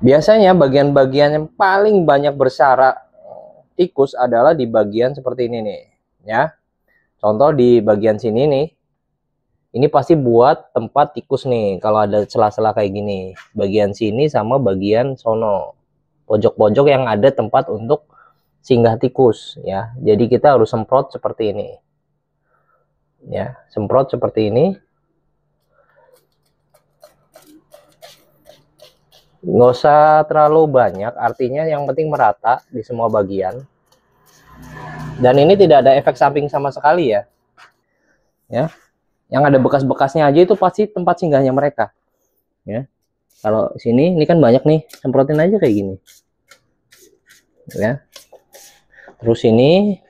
Biasanya bagian-bagian yang paling banyak bersarang tikus adalah di bagian seperti ini nih, ya. Contoh di bagian sini nih, ini pasti buat tempat tikus nih. Kalau ada sela-sela kayak gini, bagian sini sama bagian sono, pojok-pojok yang ada tempat untuk singgah tikus, ya. Jadi kita harus semprot seperti ini, ya. Semprot seperti ini. Nggak usah terlalu banyak, artinya yang penting merata di semua bagian. Dan ini tidak ada efek samping sama sekali ya. Ya, yang ada bekas-bekasnya aja itu pasti tempat singgahnya mereka. Ya, kalau sini ini kan banyak nih, semprotin aja kayak gini. Ya, terus ini.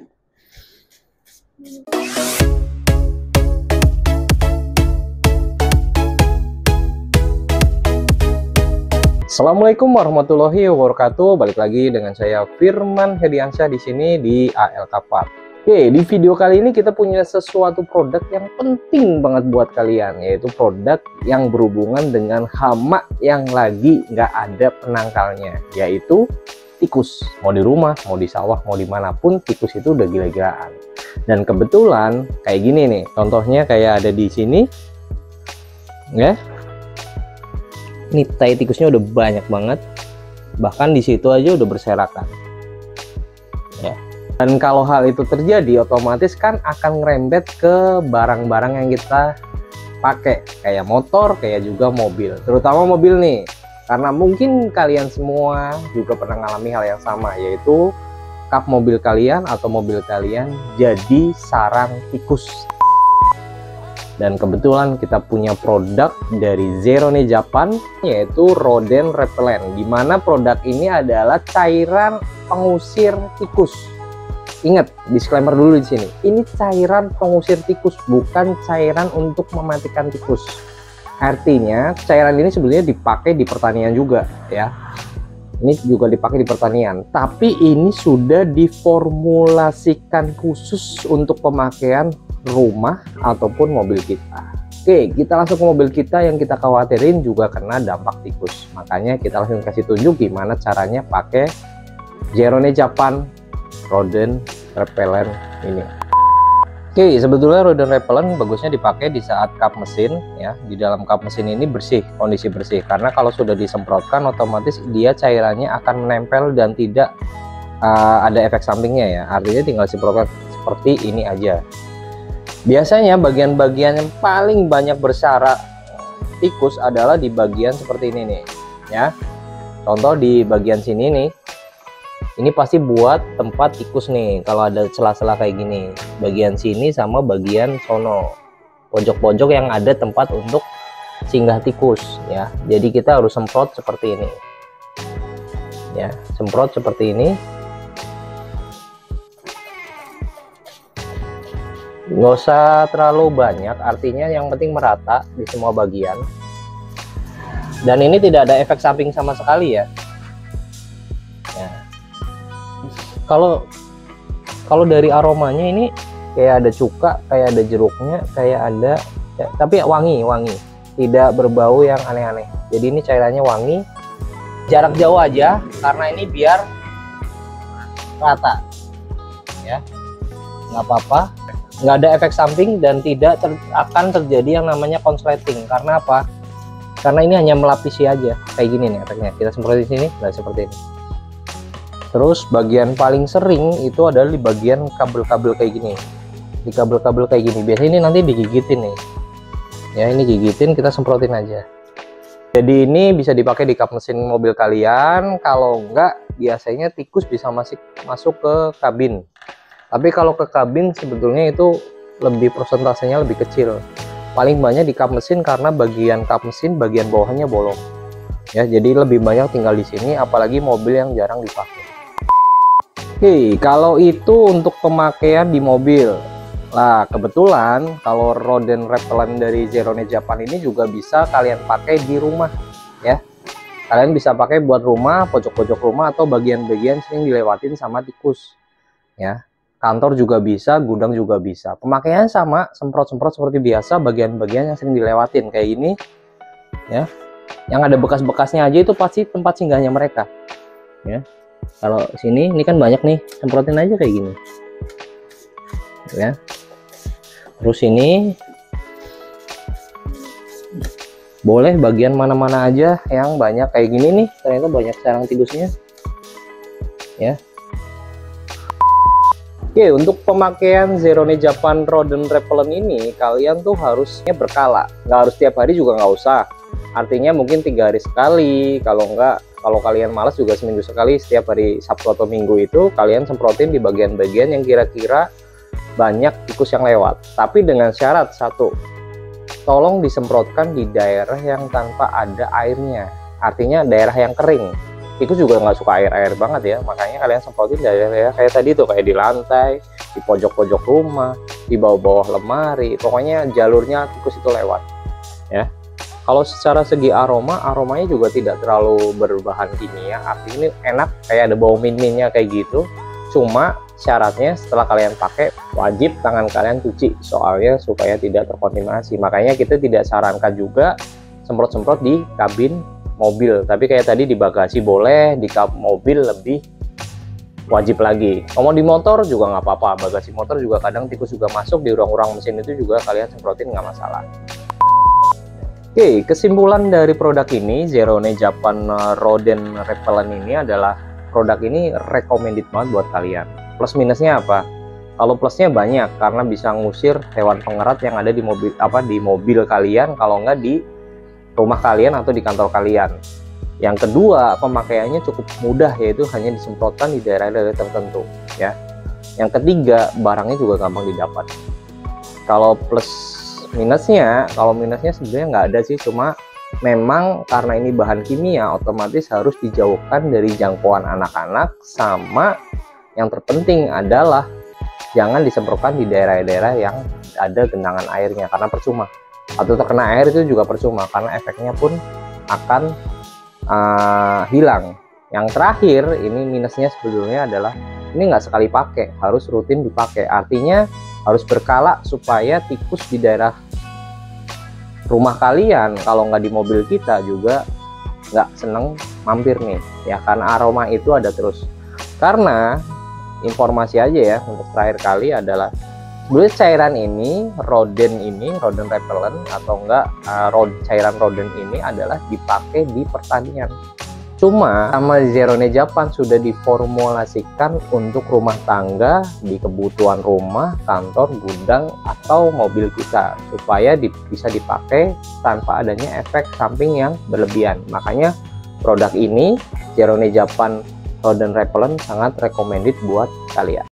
Assalamualaikum warahmatullahi wabarakatuh. Balik lagi dengan saya Firman Hediansyah di sini di ALK Park. Oke, di video kali ini kita punya sesuatu produk yang penting banget buat kalian, yaitu produk yang berhubungan dengan hama yang lagi nggak ada penangkalnya, yaitu tikus. Mau di rumah, mau di sawah, mau dimanapun, tikus itu udah gila-gilaan. Dan kebetulan kayak gini nih, contohnya kayak ada di sini, ya. Ini tai tikusnya udah banyak banget, bahkan di situ aja udah berserakan, ya. Dan kalau hal itu terjadi, otomatis kan akan ngerembet ke barang-barang yang kita pakai, kayak motor, kayak juga mobil, terutama mobil nih, karena mungkin kalian semua juga pernah mengalami hal yang sama, yaitu kap mobil kalian atau mobil kalian jadi sarang tikus. Dan kebetulan kita punya produk dari Zerone Japan, yaitu rodent repellent, dimana produk ini adalah cairan pengusir tikus. Ingat, disclaimer dulu di sini, ini cairan pengusir tikus, bukan cairan untuk mematikan tikus. Artinya cairan ini sebenarnya dipakai di pertanian juga, ya. Ini juga dipakai di pertanian, tapi ini sudah diformulasikan khusus untuk pemakaian rumah ataupun mobil kita. Oke, kita langsung ke mobil kita yang kita khawatirin juga kena dampak tikus. Makanya kita langsung kasih tunjuk gimana caranya pakai Zerone Japan rodent repellent ini. Oke, sebetulnya rodent repellent bagusnya dipakai di saat kap mesin, ya. Di dalam kap mesin ini bersih, kondisi bersih, karena kalau sudah disemprotkan otomatis dia cairannya akan menempel dan tidak ada efek sampingnya, ya. Artinya tinggal semprotkan seperti ini aja. Biasanya bagian-bagian yang paling banyak bersarang tikus adalah di bagian seperti ini nih, ya. Contoh di bagian sini nih, ini pasti buat tempat tikus nih. Kalau ada sela-sela kayak gini, bagian sini sama bagian sono, pojok-pojok yang ada tempat untuk singgah tikus, ya. Jadi kita harus semprot seperti ini, ya. Semprot seperti ini. Nggak usah terlalu banyak, artinya yang penting merata di semua bagian. Dan ini tidak ada efek samping sama sekali ya. Kalau dari aromanya ini kayak ada cuka, kayak ada jeruknya, kayak ada ya, tapi wangi, tidak berbau yang aneh-aneh. Jadi ini cairannya wangi. Jarak jauh aja karena ini biar rata, ya. Nggak apa-apa, nggak ada efek samping dan tidak akan terjadi yang namanya konsleting. Karena apa? Karena ini hanya melapisi aja, kayak gini nih efeknya. Kita semprot di sini, nah seperti ini. Terus bagian paling sering itu adalah di bagian kabel-kabel kayak gini, di kabel-kabel kayak gini. Biasanya ini nanti digigitin nih, ya. Ini gigitin, kita semprotin aja. Jadi ini bisa dipakai di kap mesin mobil kalian. Kalau enggak, biasanya tikus bisa masuk ke kabin. Tapi kalau ke kabin sebetulnya itu lebih persentasenya lebih kecil. Paling banyak di kap mesin karena bagian kap mesin bagian bawahnya bolong. Ya, jadi lebih banyak tinggal di sini, apalagi mobil yang jarang dipakai. Oke, kalau itu untuk pemakaian di mobil. Nah, kebetulan kalau rodent repellent dari Zerone Japan ini juga bisa kalian pakai di rumah, ya. Kalian bisa pakai buat rumah, pojok-pojok rumah atau bagian-bagian sering dilewatin sama tikus, ya. Kantor juga bisa, gudang juga bisa. Pemakaiannya sama, semprot-semprot seperti biasa bagian-bagian yang sering dilewatin kayak ini, ya. Yang ada bekas-bekasnya aja itu pasti tempat singgahnya mereka. Ya, kalau sini ini kan banyak nih, semprotin aja kayak gini. Ya, terus ini boleh bagian mana-mana aja yang banyak kayak gini nih, ternyata banyak sarang tikusnya. Ya. Oke, untuk pemakaian Zerone Japan Rodent Repellent ini kalian tuh harusnya berkala, nggak harus tiap hari juga nggak usah. Artinya mungkin 3 hari sekali, kalau kalian malas juga seminggu sekali, setiap hari Sabtu atau Minggu itu kalian semprotin di bagian-bagian yang kira-kira banyak tikus yang lewat. Tapi dengan syarat satu, tolong disemprotkan di daerah yang tanpa ada airnya, artinya daerah yang kering. Tikus juga nggak suka air banget ya, makanya kalian semprotin daerah kayak tadi tuh, kayak di lantai, di pojok-pojok rumah, di bawah-bawah lemari, pokoknya jalurnya tikus itu lewat. Ya, kalau secara segi aromanya juga tidak terlalu berbahan kimia, artinya ini enak, kayak ada bau min-minnya kayak gitu. Cuma syaratnya setelah kalian pakai wajib tangan kalian cuci, soalnya supaya tidak terkontaminasi. Makanya kita tidak sarankan juga semprot-semprot di kabin mobil, tapi kayak tadi di bagasi boleh, di kap mobil lebih wajib lagi. Kalau di motor juga nggak apa-apa, bagasi motor juga kadang tikus juga masuk, di ruang-ruang mesin itu juga kalian semprotin nggak masalah. Oke, kesimpulan dari produk ini, Zerone Japan Rodent Repellent ini adalah produk ini recommended banget buat kalian. Plus minusnya apa? Kalau plusnya banyak, karena bisa ngusir hewan pengerat yang ada di mobil kalian, kalau nggak di rumah kalian atau di kantor kalian. Yang kedua, pemakaiannya cukup mudah, yaitu hanya disemprotkan di daerah-daerah tertentu ya. Yang ketiga, barangnya juga gampang didapat. Kalau minusnya sebenarnya nggak ada sih, cuma memang karena ini bahan kimia, otomatis harus dijauhkan dari jangkauan anak-anak, sama yang terpenting adalah jangan disemprotkan di daerah-daerah yang ada genangan airnya, karena percuma. Atau terkena air itu juga percuma, karena efeknya pun akan hilang. Yang terakhir, ini minusnya sebetulnya adalah ini nggak sekali pakai, harus rutin dipakai. Artinya harus berkala supaya tikus di daerah rumah kalian, kalau nggak di mobil kita juga nggak seneng mampir nih ya, karena aroma itu ada terus. Karena informasi aja ya, untuk terakhir kali adalah sebenarnya cairan ini, rodent repellent atau enggak cairan rodent ini adalah dipakai di pertanian. Cuma sama Zerone Japan sudah diformulasikan untuk rumah tangga, di kebutuhan rumah, kantor, gudang, atau mobil kita, supaya bisa dipakai tanpa adanya efek samping yang berlebihan. Makanya produk ini, Zerone Japan Rodent Repellent, sangat recommended buat kalian.